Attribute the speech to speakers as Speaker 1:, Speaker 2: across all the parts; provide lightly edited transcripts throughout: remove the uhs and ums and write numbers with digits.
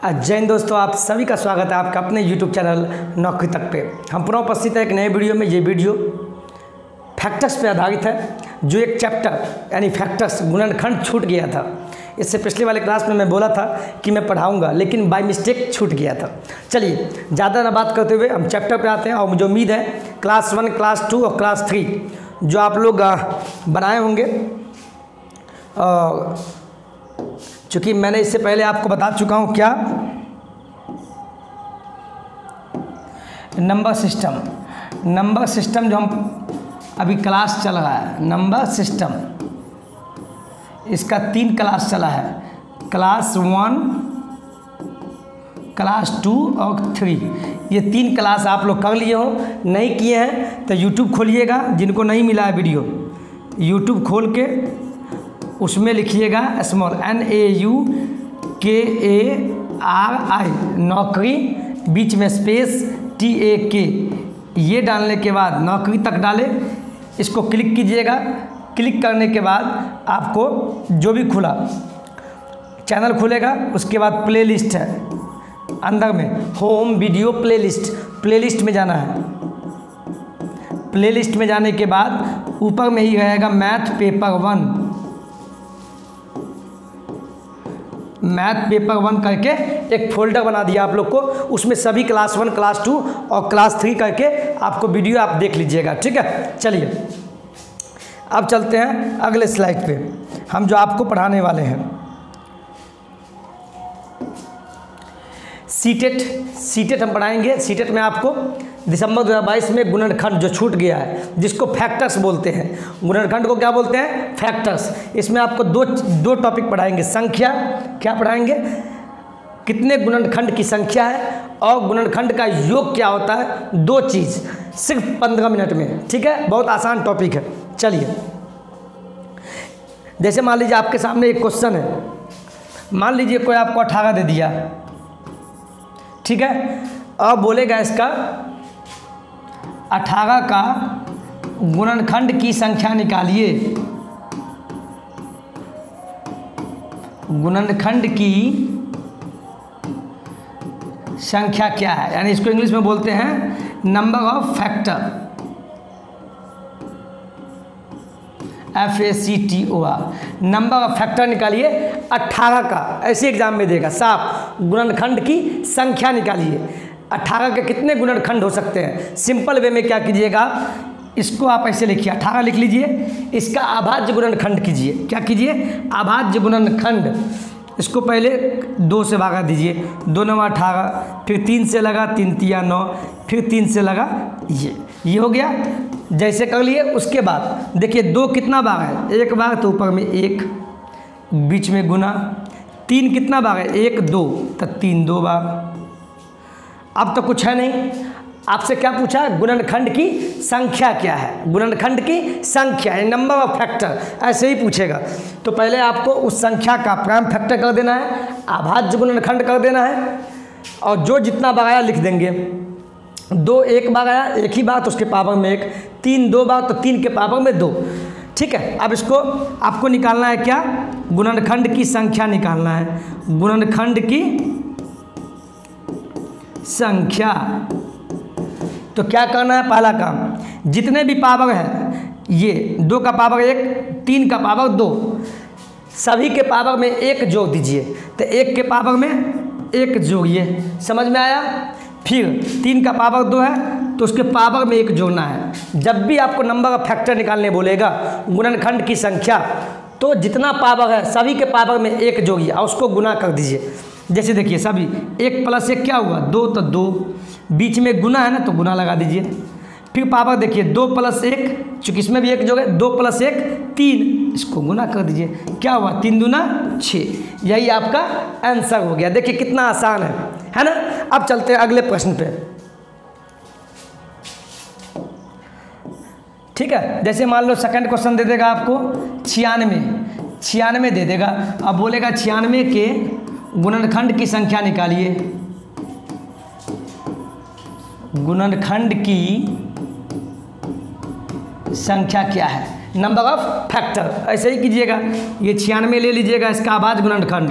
Speaker 1: जय हिंद दोस्तों, आप सभी का स्वागत है आपका अपने YouTube चैनल नौकरी तक पे। हम पुनः उपस्थित है एक नए वीडियो में। ये वीडियो फैक्टर्स पे आधारित है। जो एक चैप्टर यानी फैक्टर्स गुणनखंड छूट गया था। इससे पिछले वाले क्लास में मैं बोला था कि मैं पढ़ाऊंगा, लेकिन बाय मिस्टेक छूट गया था। चलिए ज़्यादा ना बात करते हुए हम चैप्टर पे आते हैं। और मुझे उम्मीद है क्लास 1, क्लास 2 और क्लास 3 जो आप लोग बनाए होंगे, चूँकि मैंने इससे पहले आपको बता चुका हूँ क्या, नंबर सिस्टम जो हम अभी क्लास चल रहा है, नंबर सिस्टम, इसका 3 क्लास चला है। क्लास 1, क्लास 2 और 3। ये 3 क्लास आप लोग कर लिए हो। नहीं किए हैं तो YouTube खोलिएगा। जिनको नहीं मिला है वीडियो, YouTube खोल के उसमें लिखिएगा स्मॉल NAUKARI नौकरी, बीच में स्पेस TAK। ये डालने के बाद नौकरी तक डाले, इसको क्लिक कीजिएगा। क्लिक करने के बाद आपको जो भी खुला चैनल खुलेगा, उसके बाद प्लेलिस्ट है अंदर में, होम वीडियो प्लेलिस्ट में जाना है। प्लेलिस्ट में जाने के बाद ऊपर में ही रहेगा मैथ पेपर 1 करके एक फोल्डर बना दिया आप लोग को। उसमें सभी क्लास 1, क्लास 2 और क्लास 3 करके आपको वीडियो आप देख लीजिएगा। ठीक है, चलिए अब चलते हैं अगले स्लाइड पे। हम जो आपको पढ़ाने वाले हैं सीटेट हम पढ़ाएंगे। सीटेट में आपको दिसंबर 2022 में गुणनखंड जो छूट गया है, जिसको फैक्टर्स बोलते हैं, गुणनखंड को क्या बोलते हैं? फैक्टर्स। इसमें आपको दो टॉपिक पढ़ाएंगे। संख्या, क्या पढ़ाएंगे? कितने गुणनखंड की संख्या है और गुणनखंड का योग क्या होता है। 2 चीज़ सिर्फ 15 मिनट में। ठीक है, बहुत आसान टॉपिक है। चलिए, जैसे मान लीजिए आपके सामने एक क्वेश्चन है। मान लीजिए कोई आपको 18 दे दिया, ठीक है, अब बोलेगा इसका 18 का गुणनखंड की संख्या निकालिए। गुणनखंड की संख्या क्या है, यानी इसको इंग्लिश में बोलते हैं number of factor, FACTOR। Number of factor निकालिए 18 का। ऐसे एग्जाम में देगा साफ, गुणनखंड की संख्या निकालिए। 18 के कितने गुणनखंड हो सकते हैं? सिंपल वे में क्या कीजिएगा, इसको आप ऐसे लिखिए, 18 लिख लीजिए। इसका अभाज्य गुणनखंड कीजिए। क्या कीजिए? अभाज्य गुणनखंड। इसको पहले 2 से भागा दीजिए। 2 9 18, फिर 3 से लगा, 3 3 9, फिर 3 से लगा, ये हो गया। जैसे कर लिए, उसके बाद देखिए 2 कितना बार है? 1 बार, तो ऊपर में 1, बीच में गुना। 3 कितना बार है? 1 2, तो 3 2 बार। अब तो कुछ है नहीं, आपसे क्या पूछा? गुणनखंड की संख्या क्या है। गुणनखंड की संख्या, नंबर ऑफ फैक्टर, ऐसे ही पूछेगा। तो पहले आपको उस संख्या का प्राइम फैक्टर कर देना है, अभाज्य गुणनखंड कर देना है, और जो जितना बार आया लिख देंगे। 2 1 बार आया, 1 ही बार, तो उसके पावर में 1। 3 2 बार, तो 3 के पावर में 2। ठीक है, अब इसको आपको निकालना है क्या? गुणनखंड की संख्या निकालना है। गुणनखंड की संख्या। तो क्या करना है? पहला काम, जितने भी पावर है, ये 2 का पावर 1, 3 का पावर 2, सभी के पावर में 1 जोड़ दीजिए। तो 1 के पावर में 1 जोड़िए। समझ में आया? फिर 3 का पावर 2 है, तो उसके पावर में 1 जोड़ना है। जब भी आपको नंबर ऑफ फैक्टर निकालने बोलेगा, गुणनखंड की संख्या, तो जितना पावर है सभी के पावर में 1 जोड़िए और उसको गुना कर दीजिए। जैसे देखिए, सभी 1 + 1 क्या हुआ? 2, तो 2, बीच में गुना है ना, तो गुना लगा दीजिए। फिर पावर देखिए, 2 + 1, चूँकि इसमें भी 1 जोड़ है, 2 + 1 3, इसको गुना कर दीजिए। क्या हुआ? 3 दूना 6। यही आपका आंसर हो गया। देखिए कितना आसान है ना। अब चलते हैं अगले प्रश्न पे। ठीक है, जैसे मान लो सेकंड क्वेश्चन दे देगा आपको 96 दे देगा। अब बोलेगा 96 के गुणनखंड की संख्या निकालिए। गुणनखंड की संख्या क्या है? Number of factor. ऐसे ही कीजिएगा, ये 96 ले लीजिएगा, इसका अभाज्य गुणनखंड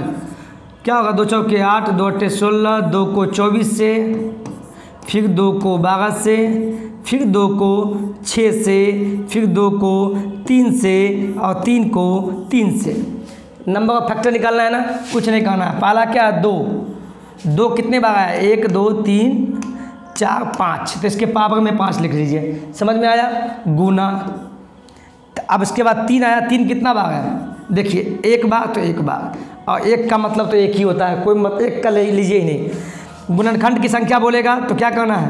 Speaker 1: क्या होगा, 2 चौके 8, 2 अट्ठे 16, 2 को 24 से, फिर 2 को 12 से, फिर 2 को 6 से, फिर 2 को 3 से और 3 को 3 से। नंबर ऑफ फैक्टर निकालना है ना, कुछ नहीं करना है। पहला क्या है, 2 कितने बार आया, 1 2 3 4 5, तो इसके पावर में 5 लिख लीजिए। समझ में आया, गुना। अब इसके बाद 3 आया, 3 कितना बार है, देखिए 1 बार तो 1 बार, और 1 का मतलब तो 1 ही होता है, कोई मत 1 का ले लीजिए ही नहीं। गुणनखंड की संख्या बोलेगा तो क्या करना है,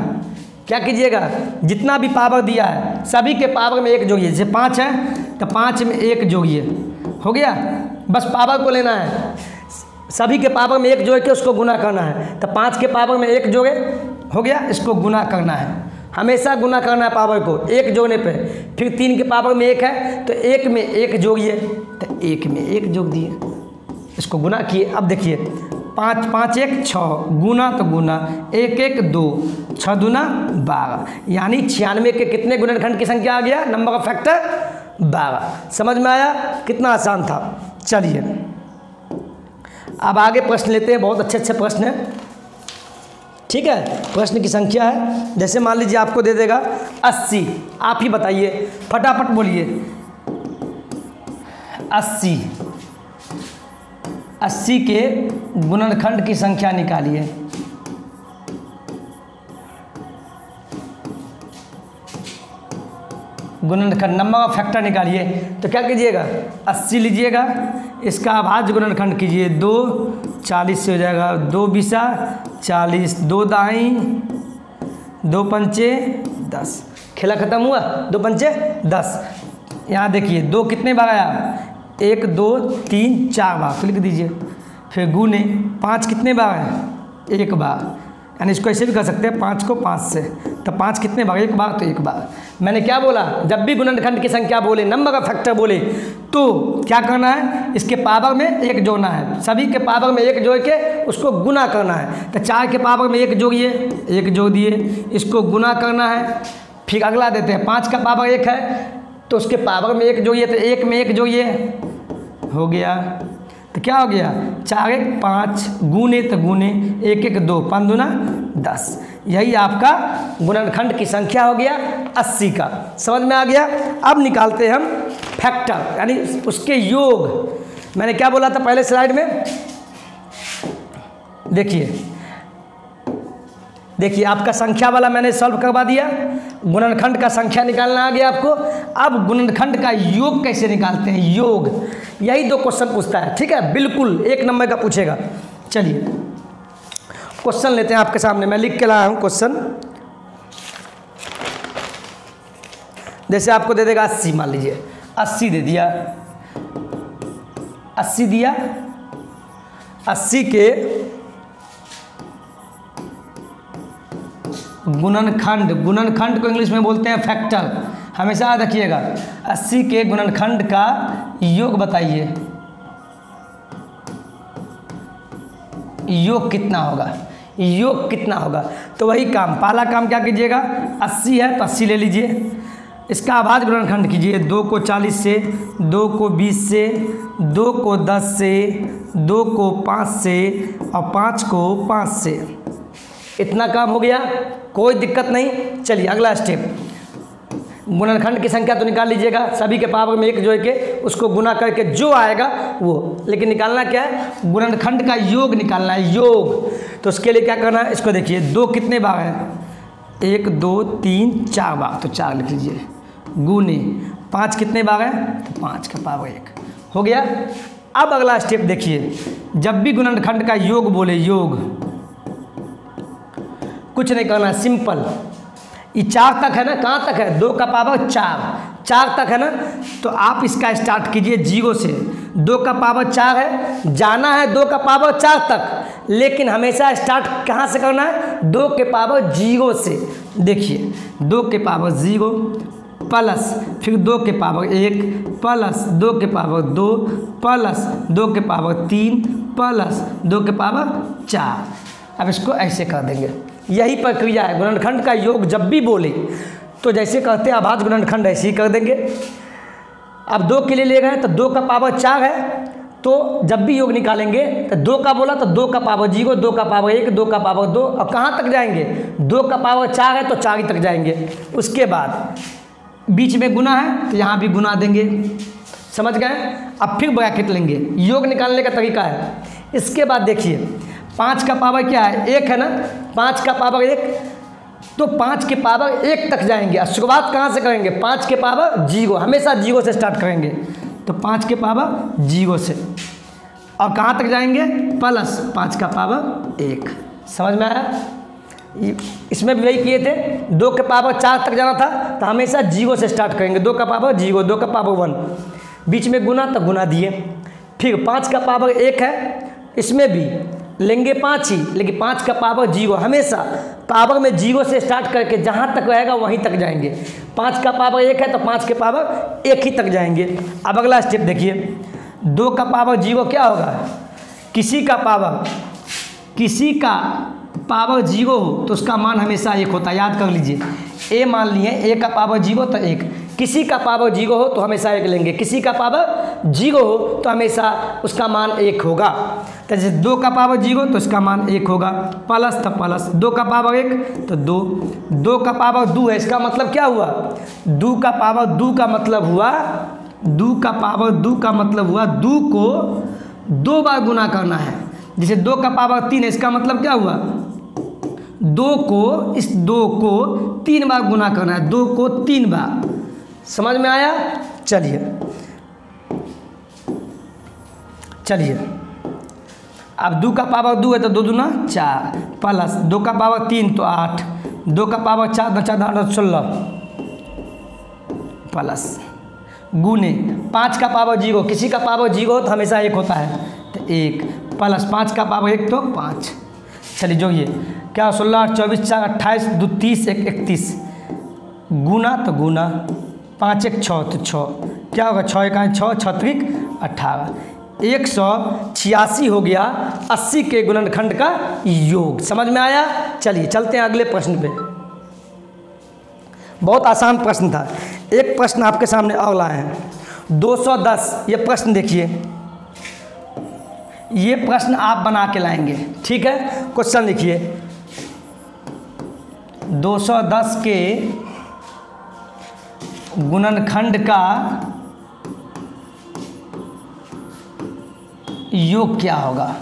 Speaker 1: क्या कीजिएगा, जितना भी पावर दिया है सभी के पावर में 1 जोड़िए। जैसे 5 है तो 5 में 1 जोड़िए, हो गया। बस पावर को लेना है, सभी के पावर में 1 जोड़ के उसको गुना करना है। तो 5 के पावर में 1 जोड़े, हो गया, इसको गुना करना है। हमेशा गुना करना है पावर को 1 जोड़ने पे। फिर 3 के पावर में 1 है तो 1 में 1 जोड़िए, तो 1 में 1 जोड़ दिए, इसको गुना किए। अब देखिए 5 5 1 6, गुना तो गुना, 1 1 2, 6 दूना 12, यानी 96 के कितने गुणनखंड की संख्या आ गया, नंबर ऑफ फैक्टर 12। समझ में आया, कितना आसान था। चलिए अब आगे प्रश्न लेते हैं, बहुत अच्छे अच्छे प्रश्न हैं, ठीक है। प्रश्न की संख्या है, जैसे मान लीजिए आपको दे देगा 80, आप ही बताइए, फटाफट बोलिए। 80 के गुणनखंड की संख्या निकालिए। गुणनखंड नंबर ऑफ फैक्टर निकालिए। तो क्या कीजिएगा, 80 लीजिएगा, इसका अभाज्य गुणनखंड कीजिए, 2 40 से हो जाएगा, 2 बीसा 40, 2 दाई 2 पंचे 10, खेला खत्म हुआ, 2 पंचे 10। यहाँ देखिए 2 कितने बार आया, 1 2 3 4 बार, तो लिख दीजिए। फिर गुने 5 कितने बार है, 1 बार, यानी इसको ऐसे भी कर सकते हैं, 5 को 5 से, तो 5 कितने बार, 1 बार, तो 1 बार। मैंने क्या बोला, जब भी गुणनखंड की संख्या बोले, नंबर ऑफ फैक्टर बोले, तो क्या करना है, इसके पावर में 1 जोड़ना है। सभी के पावर में 1 जोड़ के उसको गुना करना है। तो 4 के पावर में 1 जोड़िए, 1 जोड़ दिए, इसको गुना करना है। फिर अगला देते हैं, 5 का पावर 1 है तो उसके पावर में 1 जोड़िए, तो 1 में 1 जोड़िए, हो गया। तो क्या हो गया, 4 1 5, गुने तो गुने, 1 1 2, 5 दूना 10। यही आपका गुणनखंड की संख्या हो गया 80 का। समझ में आ गया। अब निकालते हैं हम फैक्टर, यानी उसके योग। मैंने क्या बोला था पहले स्लाइड में, देखिए आपका संख्या वाला मैंने सॉल्व करवा दिया, गुणनखंड का संख्या निकालना आ गया आपको। अब गुणनखंड का योग कैसे निकालते हैं, योग, यही 2 क्वेश्चन पूछता है, ठीक है, बिल्कुल 1 नंबर का पूछेगा। चलिए क्वेश्चन लेते हैं आपके सामने, मैं लिख के लाया हूँ क्वेश्चन। जैसे आपको दे देगा 80, मान लीजिए 80 दे दिया, 80 दिया, 80 के गुणनखंड को इंग्लिश में बोलते हैं फैक्टर, हमेशा याद रखिएगा। 80 के गुणनखंड का योग बताइए, योग कितना होगा, योग कितना होगा। तो वही काम, पहला काम क्या कीजिएगा, 80 है तो 80 ले लीजिए, इसका अभाज्य गुणनखंड कीजिए। 2 को 40 से, 2 को 20 से, 2 को 10 से, 2 को 5 से और 5 को 5 से। इतना काम हो गया, कोई दिक्कत नहीं। चलिए अगला स्टेप, गुणनखंड की संख्या तो निकाल लीजिएगा, सभी के पावर में 1 जोड़ के उसको गुना करके जो आएगा वो, लेकिन निकालना क्या है, गुणनखंड का योग निकालना है, योग। तो उसके लिए क्या करना है, इसको देखिए 2 कितने बार है, 1 2 3 4 बार, तो 4 लिख लीजिए, गुने 5 कितने बार है, तो 5 का पावर 1, हो गया। अब अगला स्टेप देखिए, जब भी गुणनखंड का योग बोले, योग कुछ नहीं करना, सिंपल। ये 4 तक है ना, कहाँ तक है, 2 का पावर 4 तक है ना, तो आप इसका स्टार्ट कीजिए 0 से। 2 का पावर 4 है, जाना है 2 का पावर 4 तक, लेकिन हमेशा स्टार्ट कहाँ से करना है, 2 के पावर 0 से। देखिए 2 के पावर 0 प्लस फिर 2 के पावर 1 प्लस 2 के पावर 2 प्लस 2 के पावर 3 प्लस 2 के पावर 4। अब इसको ऐसे कर देंगे, यही प्रक्रिया है। गुणनखंड का योग जब भी बोले तो जैसे कहते हैं अभाज्य गुणनखंड, ऐसे ही कर देंगे। अब 2 के लिए ले गए तो 2 का पावर 4 है तो जब भी योग निकालेंगे तो 2 का बोला तो 2 का पावर 0, 2 का पावर 1, 2 का पावर 2, और कहाँ तक जाएंगे? 2 का पावर 4 है तो 4 ही तक जाएंगे। उसके बाद बीच में गुना है तो यहाँ भी गुना देंगे, समझ गए। अब फिर ब्रैकेट लेंगे, योग निकालने का तरीका है। इसके बाद देखिए 5 का पावर क्या है? 1 है ना, 5 का पावर 1, तो 5 के पावर 1 तक जाएंगे। शुरुआत कहाँ से करेंगे? 5 के पावर 0, हमेशा 0 से स्टार्ट करेंगे, तो 5 के पावर 0 से, और कहाँ तक जाएंगे? प्लस 5 का पावर 1। समझ में आया? इसमें भी वही किए थे, 2 के पावर 4 तक जाना था तो हमेशा 0 से स्टार्ट करेंगे, 2 का पावर 0, 2 का पावर 1, बीच में गुना तो गुना दिए। फिर 5 का पावर 1 है, इसमें भी लेंगे 5 ही, लेकिन 5 का पावर 0, हमेशा पावर में 0 से स्टार्ट करके जहाँ तक रहेगा वहीं तक जाएंगे। 5 का पावर 1 है तो 5 के पावर 1 ही तक जाएंगे। अब अगला स्टेप देखिए, 2 का पावर 0 क्या होगा? किसी का पावर 0 हो तो उसका मान हमेशा 1 होता है, याद कर लीजिए। ए मान लिए, ए का पावर 0 तो 1, किसी का पावर 0 हो तो हमेशा 1 लेंगे, किसी का पावर 0 हो तो हमेशा उसका मान 1 होगा। तो जैसे 2 का पावर 0 तो इसका मान 1 होगा, प्लस तो प्लस, 2 का पावर 1 तो 2, 2 का पावर 2 है, इसका मतलब क्या हुआ? 2 का पावर 2 का मतलब हुआ 2 का पावर 2 का मतलब हुआ 2 को 2 बार गुना करना है। जैसे 2 का पावर 3 है, इसका मतलब क्या हुआ? 2 को 3 बार गुना करना है, 2 को 3 बार। समझ में आया? चलिए अब 2 का पावर 2 है तो 2 दूना 4, प्लस 2 का पावर 3 तो 8, 2 का पावर 4 तो 4 8 16, प्लस गुने 5 का पावर 0, किसी का पावर 0 हो तो हमेशा 1 होता है तो 1, प्लस 5 का पावर 1 तो 5। चलिए जो ये क्या 16 24 4 28 2 30 1 31, गुना तो गुना 5 1 6 तो 6, क्या होगा? 6 1 6 6 3 18, 186 हो गया 80 के गुणनखंड का योग। समझ में आया? चलिए चलते हैं अगले प्रश्न पे। बहुत आसान प्रश्न था। एक प्रश्न आपके सामने और लाए हैं 210। ये प्रश्न देखिए, ये प्रश्न आप बना के लाएंगे, ठीक है? क्वेश्चन लिखिए, 210 के गुणनखंड का योग क्या होगा?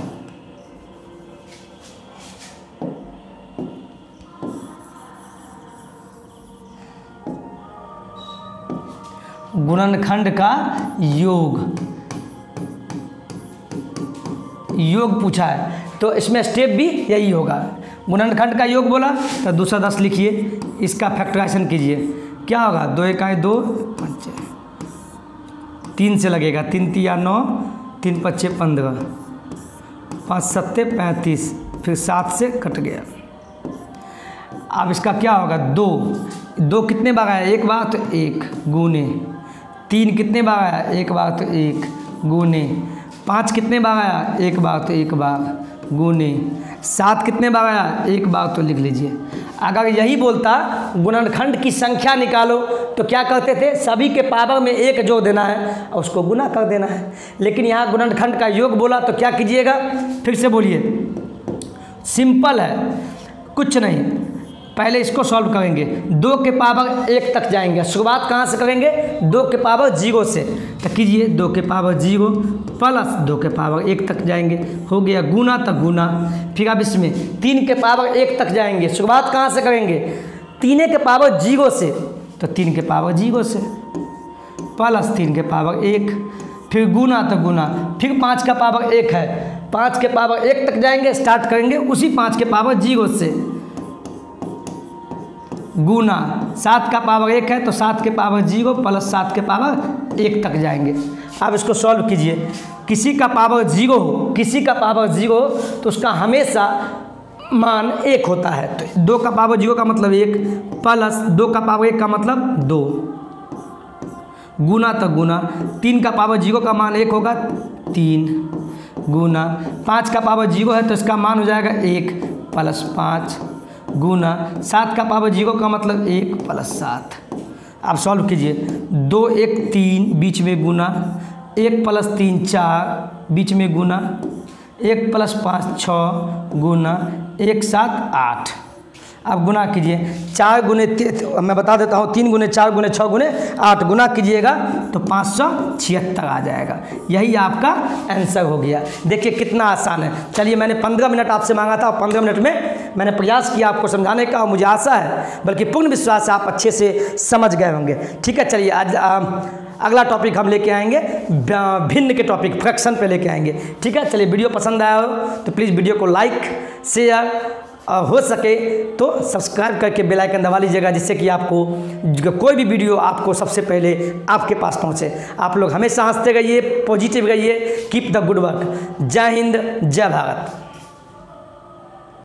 Speaker 1: गुणनखंड का योग पूछा है तो इसमें स्टेप भी यही होगा। गुणनखंड का योग बोला तो 210 लिखिए, इसका फैक्टराइजेशन कीजिए, क्या होगा? 2 1 2 5, 3 से लगेगा, 3 3 9, 3 5 15, 5 7 35, फिर 7 से कट गया। अब इसका क्या होगा? 2 कितने बार आया? 1 बार तो 1 गुने, 3 कितने बार आया? 1 बार तो 1 गुने, 5 कितने बार आया? 1 बार तो 1 बार गुने, 7 कितने बार आया? 1 बार तो लिख लीजिए। अगर यही बोलता गुणनखंड की संख्या निकालो तो क्या करते थे? सभी के पावर में 1 जोड़ देना है और उसको गुना कर देना है। लेकिन यहाँ गुणनखंड का योग बोला तो क्या कीजिएगा? फिर से बोलिए। सिंपल है, कुछ नहीं, पहले इसको सॉल्व करेंगे। 2 के पावर 1 तक जाएंगे। शुरुआत कहाँ से करेंगे? 2 के पावर 0 से। तो कीजिए 2 के पावर 0 प्लस 2 के पावर 1 तक जाएंगे, हो गया गुना तो गुना। फिर अब इसमें 3 के पावर 1 तक जाएंगे। शुरुआत कहाँ से करेंगे? 3 के पावर 0 से, तो 3 के पावर 0 से प्लस 3 के पावर 1, फिर गुना तो गुना, फिर 5 का पावर 1 है, 5 के पावर 1 तक जाएंगे, स्टार्ट करेंगे उसी 5 के पावर 0 से, गुना 7 का पावर 1 है तो 7 के पावर 0 प्लस 7 के पावर 1 तक जाएंगे। अब इसको सॉल्व कीजिए। किसी का पावर 0 हो, किसी का पावर 0 हो तो उसका हमेशा मान 1 होता है। तो 2 का पावर 0 का मतलब 1 प्लस 2 का पावर 1 का मतलब 2, गुना तो गुना, 3 का पावर 0 का मान 1 होगा 3 गुना, 5 का पावर 0 है तो इसका मान हो जाएगा 1 प्लस 5 गुना, 7 का पावर 0 का मतलब 1 प्लस 7। आप सॉल्व कीजिए। 2 1 3 बीच में गुना, 1 प्लस 3 4 बीच में गुना 1 + 5 6 गुना 1 7 8। अब गुना कीजिए 4 गुने मैं बता देता हूँ 3 गुने 4 गुने 6 गुने 8 गुना कीजिएगा तो 576 आ जाएगा। यही आपका आंसर हो गया। देखिए कितना आसान है। चलिए मैंने 15 मिनट आपसे मांगा था और 15 मिनट में मैंने प्रयास किया आपको समझाने का और मुझे आशा है बल्कि पूर्ण विश्वास है आप अच्छे से समझ गए होंगे। ठीक है, चलिए आज अगला टॉपिक हम लेके आएंगे भिन्न के टॉपिक फ्रैक्शन पे लेके आएंगे। ठीक है, चलिए वीडियो पसंद आया हो तो प्लीज़ वीडियो को लाइक शेयर हो सके तो सब्सक्राइब करके बेल आइकन दबा लीजिएगा जिससे कि आपको कोई भी वीडियो आपको सबसे पहले आपके पास पहुंचे। आप लोग हमेशा हंसते रहिए, पॉजिटिव रहिए, कीप द गुड वर्क। जय हिंद, जय भारत।